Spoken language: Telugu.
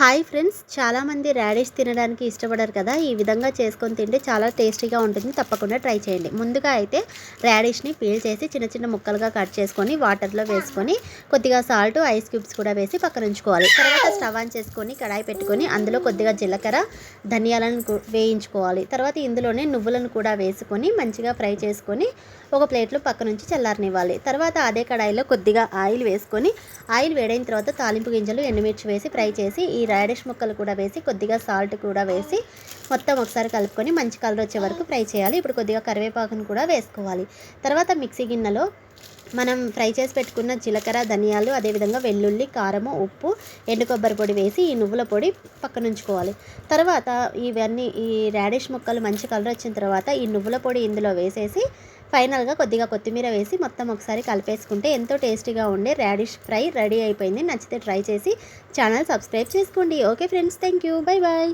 హాయ్ ఫ్రెండ్స్, చాలామంది రాడిష్ తినడానికి ఇష్టపడరు కదా. ఈ విధంగా చేసుకొని తింటే చాలా టేస్టీగా ఉంటుంది. తప్పకుండా ట్రై చేయండి. ముందుగా అయితే రాడిష్ని పీల్ చేసి చిన్న చిన్న ముక్కలుగా కట్ చేసుకొని వాటర్లో వేసుకొని కొద్దిగా సాల్ట్, ఐస్ క్యూబ్స్ కూడా వేసి పక్కన ఉంచుకోవాలి. తర్వాత స్టవ్ ఆన్ చేసుకొని కడాయి పెట్టుకొని అందులో కొద్దిగా జీలకర్ర, ధనియాలను వేయించుకోవాలి. తర్వాత ఇందులోనే నువ్వులను కూడా వేసుకొని మంచిగా ఫ్రై చేసుకొని ఒక ప్లేట్లో పక్క నుంచి చల్లారనివ్వాలి. తర్వాత అదే కడాయిలో కొద్దిగా ఆయిల్ వేసుకొని ఆయిల్ వేడైన తర్వాత తాలింపు గింజలు, ఎండుమిర్చి వేసి ఫ్రై చేసి ఈ రాడిష్ ముక్కలు కూడా వేసి కొద్దిగా సాల్ట్ కూడా వేసి మొత్తం ఒకసారి కలుపుకొని మంచి కలర్ వచ్చే వరకు ఫ్రై చేయాలి. ఇప్పుడు కొద్దిగా కరివేపాకును కూడా వేసుకోవాలి. తర్వాత మిక్సీ గిన్నెలో మనం ఫ్రై చేసి పెట్టుకున్న జీలకర్ర, ధనియాలు, అదేవిధంగా వెల్లుల్లి, కారము, ఉప్పు, ఎండు కొబ్బరి పొడి వేసి ఈ నువ్వుల పొడి పక్కన ఉంచుకోవాలి. తర్వాత ఇవన్నీ ఈ రాడిష్ ముక్కలు మంచి కలర్ వచ్చిన తర్వాత ఈ నువ్వుల పొడి ఇందులో వేసేసి ఫైనల్గా కొద్దిగా కొత్తిమీర వేసి మొత్తం ఒకసారి కలిపేసుకుంటే ఎంతో టేస్టీగా ఉండే రాడిష్ ఫ్రై రెడీ అయిపోయింది. నచ్చితే ట్రై చేసి ఛానల్ సబ్స్క్రైబ్ చేసుకోండి. Okay friends, thank you, bye bye.